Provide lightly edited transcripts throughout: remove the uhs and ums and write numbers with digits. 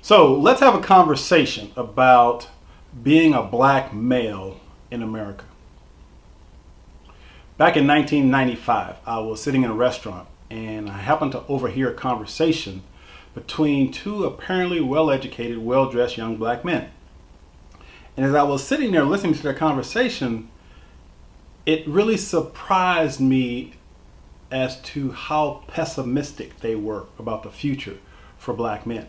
So let's have a conversation about being a black male in America. Back in 1995, I was sitting in a restaurant and I happened to overhear a conversation between two apparently well-educated, well-dressed young black men. And as I was sitting there listening to their conversation, it really surprised me as to how pessimistic they were about the future for black men.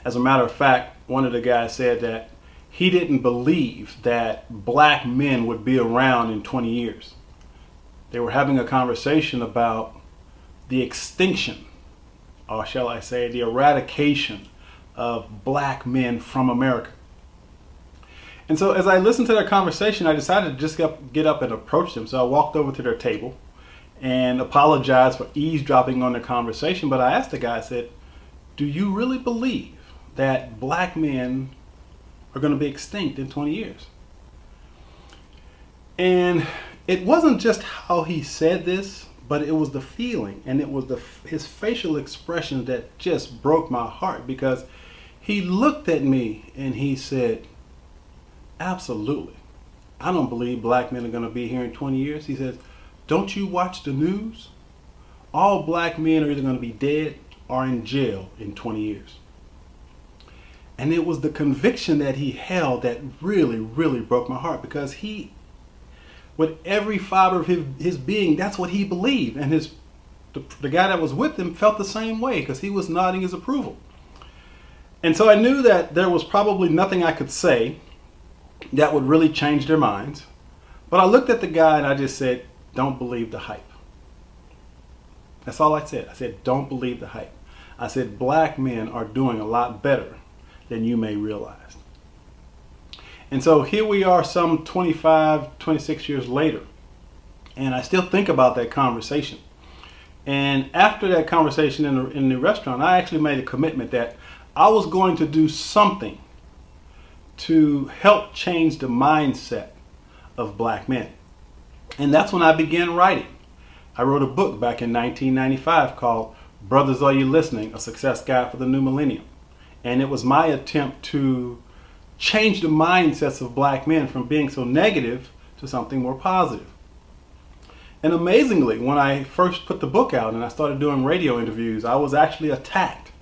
As a matter of fact, one of the guys said that he didn't believe that black men would be around in 20 years. They were having a conversation about the extinction, or shall I say, the eradication of black men from America. And so as I listened to their conversation, I decided to just get up and approach them. So I walked over to their table and apologized for eavesdropping on their conversation. But I asked the guy, I said, do you really believe that black men are going to be extinct in 20 years? And it wasn't just how he said this, but it was the feeling, and it was his facial expression that just broke my heart, because he looked at me and he said, absolutely. I don't believe black men are going to be here in 20 years. He says, don't you watch the news? All black men are either going to be dead or in jail in 20 years. And it was the conviction that he held that really, really broke my heart, because he, with every fiber of his being, that's what he believed. And the guy that was with him felt the same way, because he was nodding his approval. And so I knew that there was probably nothing I could say that would really change their minds. But I looked at the guy and I just said, don't believe the hype. That's all I said. I said, don't believe the hype. I said, black men are doing a lot better than you may realize. And so here we are some 25, 26 years later, and I still think about that conversation. And after that conversation in the restaurant, I actually made a commitment that I was going to do something to help change the mindset of black men. And that's when I began writing. I wrote a book back in 1995 called Brothers, Are You Listening? A Success Guide for the New Millennium. And it was my attempt to change the mindsets of black men from being so negative to something more positive. And amazingly, when I first put the book out and I started doing radio interviews, I was actually attacked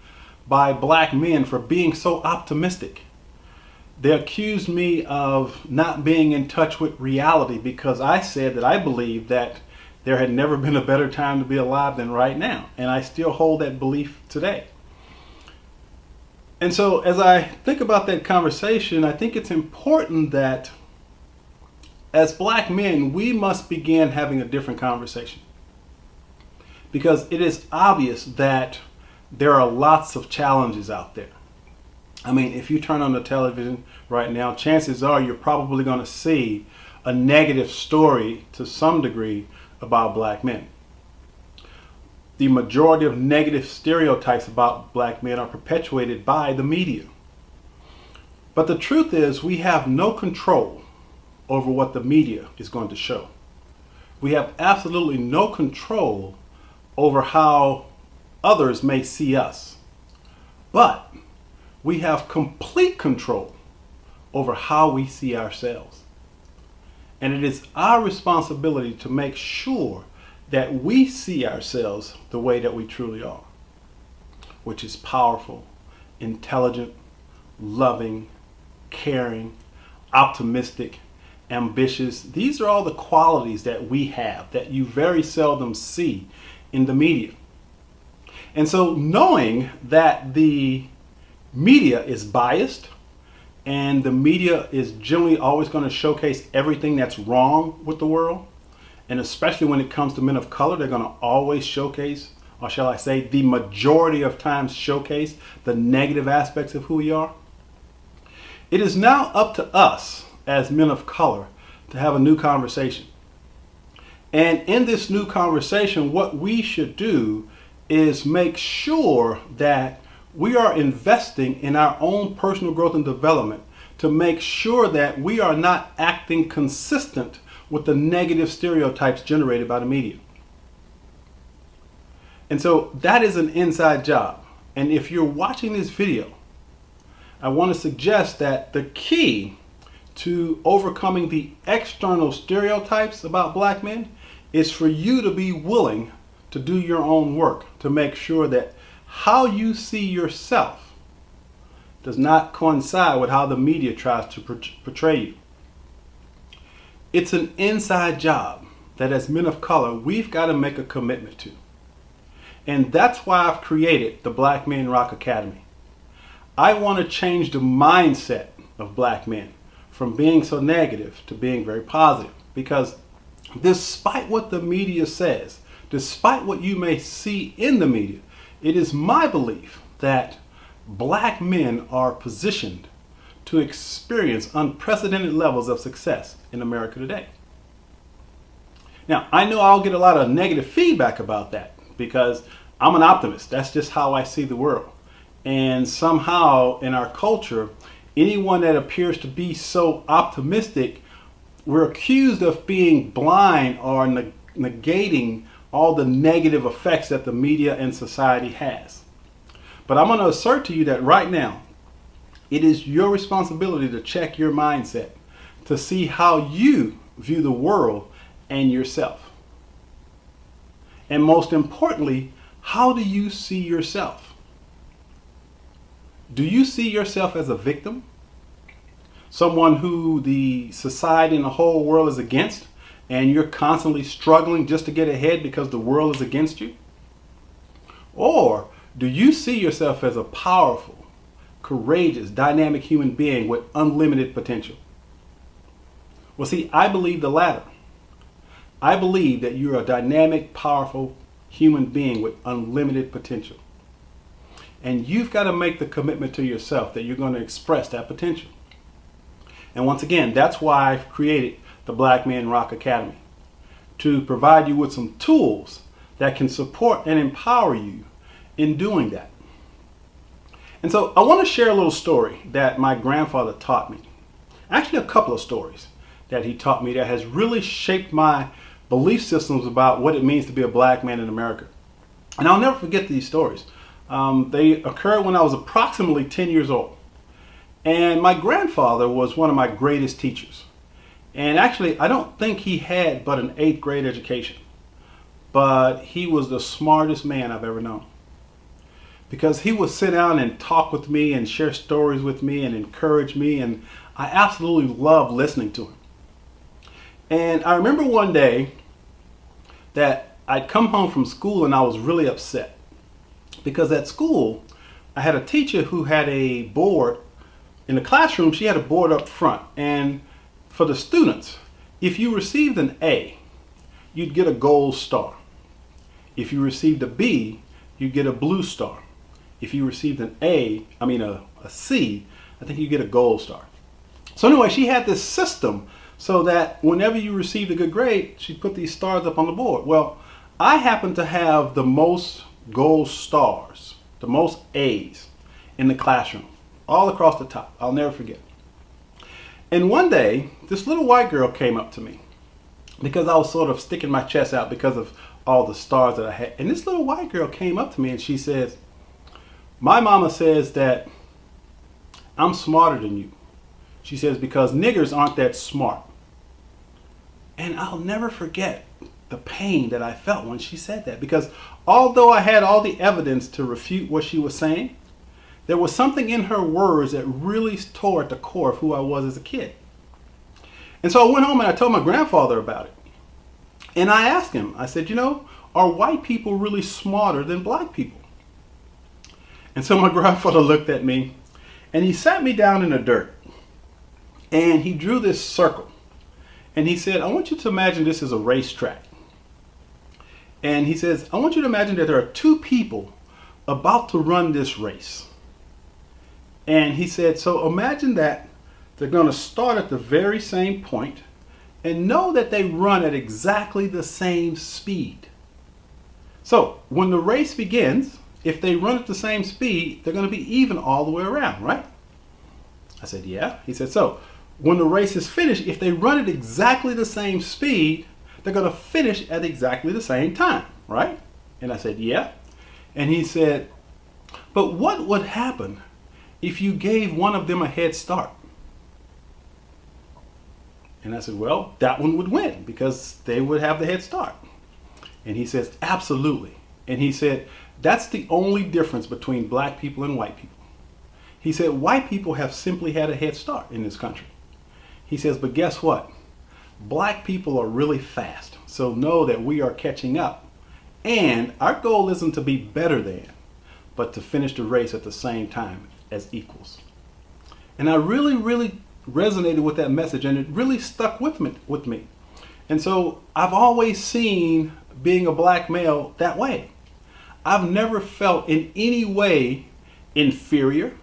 by black men for being so optimistic. They accused me of not being in touch with reality, because I said that I believed that there had never been a better time to be alive than right now. And I still hold that belief today. And so as I think about that conversation, I think it's important that as black men, we must begin having a different conversation. Because it is obvious that there are lots of challenges out there. I mean, if you turn on the television right now, chances are you're probably going to see a negative story to some degree about black men. The majority of negative stereotypes about black men are perpetuated by the media. But the truth is, we have no control over what the media is going to show. We have absolutely no control over how others may see us. But we have complete control over how we see ourselves. And it is our responsibility to make sure that we see ourselves the way that we truly are, which is powerful, intelligent, loving, caring, optimistic, ambitious. These are all the qualities that we have that you very seldom see in the media. And so knowing that the media is biased and the media is generally always going to showcase everything that's wrong with the world, and especially when it comes to men of color, they're going to always showcase, or shall I say, the majority of times showcase the negative aspects of who we are. It is now up to us as men of color to have a new conversation. And in this new conversation, what we should do is make sure that we are investing in our own personal growth and development to make sure that we are not acting consistent with the negative stereotypes generated by the media. And so that is an inside job. And if you're watching this video, I want to suggest that the key to overcoming the external stereotypes about black men is for you to be willing to do your own work to make sure that how you see yourself does not coincide with how the media tries to portray you. It's an inside job that as men of color, we've got to make a commitment to. And that's why I've created the Black Men Rock Academy. I want to change the mindset of black men from being so negative to being very positive. Because despite what the media says, despite what you may see in the media, it is my belief that black men are positioned to experience unprecedented levels of success in America today. Now, I know I'll get a lot of negative feedback about that because I'm an optimist. That's just how I see the world. And somehow in our culture, anyone that appears to be so optimistic, we're accused of being blind or negating all the negative effects that the media and society has. But I'm going to assert to you that right now, it is your responsibility to check your mindset, to see how you view the world and yourself. And most importantly, how do you see yourself? Do you see yourself as a victim? Someone who the society and the whole world is against, and you're constantly struggling just to get ahead because the world is against you? Or do you see yourself as a powerful, courageous, dynamic human being with unlimited potential? Well, see, I believe the latter. I believe that you're a dynamic, powerful human being with unlimited potential. And you've got to make the commitment to yourself that you're going to express that potential. And once again, that's why I've created the Black Men Rock Academy, to provide you with some tools that can support and empower you in doing that. And so I want to share a little story that my grandfather taught me. Actually, a couple of stories that he taught me that has really shaped my belief systems about what it means to be a black man in America. And I'll never forget these stories. They occurred when I was approximately 10 years old. And my grandfather was one of my greatest teachers. And actually, I don't think he had but an 8th grade education. But he was the smartest man I've ever known. Because he would sit down and talk with me and share stories with me and encourage me. And I absolutely loved listening to him. And I remember one day that I'd come home from school and I was really upset. Because at school, I had a teacher who had a board. In the classroom, she had a board up front. And for the students, if you received an A, you'd get a gold star. If you received a B, you'd get a blue star. If you received a C, I think you get a gold star. So anyway, she had this system so that whenever you received a good grade, she'd put these stars up on the board. Well, I happen to have the most gold stars, the most A's in the classroom, all across the top. I'll never forget. And one day, this little white girl came up to me because I was sort of sticking my chest out because of all the stars that I had. And this little white girl came up to me and she says, "My mama says that I'm smarter than you." She says, "because niggers aren't that smart." And I'll never forget the pain that I felt when she said that, because although I had all the evidence to refute what she was saying, there was something in her words that really tore at the core of who I was as a kid. And so I went home and I told my grandfather about it. And I asked him, I said, are white people really smarter than black people? And so my grandfather looked at me and he sat me down in the dirt and he drew this circle. And he said, "I want you to imagine this is a racetrack." And he says, "I want you to imagine that there are two people about to run this race." And he said, "So imagine that they're going to start at the very same point and know that they run at exactly the same speed. So when the race begins, if they run at the same speed, they're going to be even all the way around, right?" I said, "Yeah." He said, "So when the race is finished, if they run at exactly the same speed, they're going to finish at exactly the same time, right?" And I said, "Yeah." And he said, But what would happen if you gave one of them a head start? And I said, well, that one would win because they would have the head start. And he says, absolutely. And he said, that's the only difference between black people and white people. He said, white people have simply had a head start in this country. He says, but guess what? Black people are really fast. So know that we are catching up. And our goal isn't to be better than, but to finish the race at the same time as equals. And I really resonated with that message, and it really stuck with me. And so I've always seen being a black male that way. I've never felt in any way inferior.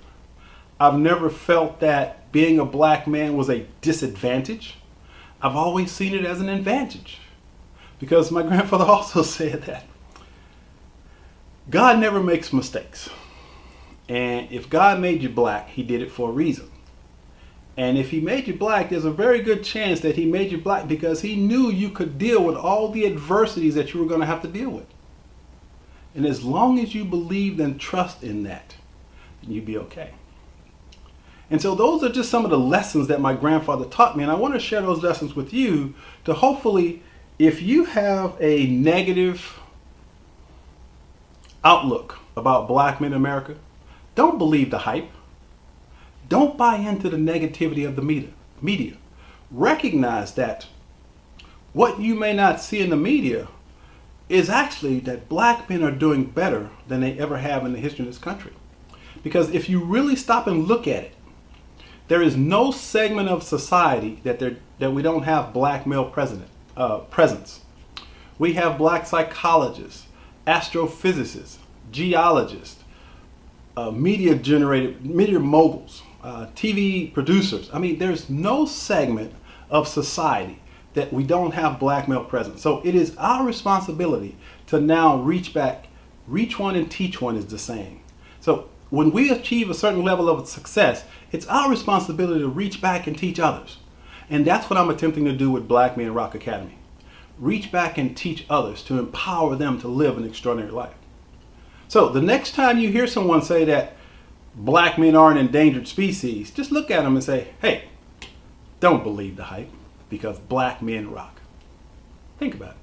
I've never felt that being a black man was a disadvantage. I've always seen it as an advantage, because my grandfather also said that God never makes mistakes. And if God made you black, he did it for a reason. And if he made you black, there's a very good chance that he made you black because he knew you could deal with all the adversities that you were going to have to deal with. And as long as you believed and trust in that, then you'd be okay. And so those are just some of the lessons that my grandfather taught me. And I want to share those lessons with you to hopefully, if you have a negative outlook about black men in America, don't believe the hype. Don't buy into the negativity of the media. Recognize that what you may not see in the media is actually that black men are doing better than they ever have in the history of this country. Because if you really stop and look at it, there is no segment of society that we don't have black male presence. We have black psychologists, astrophysicists, geologists, media moguls, TV producers. I mean, there's no segment of society that we don't have black male presence. So it is our responsibility to now reach back. Reach one and teach one is the saying. So when we achieve a certain level of success, it's our responsibility to reach back and teach others. And that's what I'm attempting to do with Black Men Rock Academy. Reach back and teach others to empower them to live an extraordinary life. So the next time you hear someone say that black men are an endangered species, just look at them and say, hey, don't believe the hype, because black men rock. Think about it.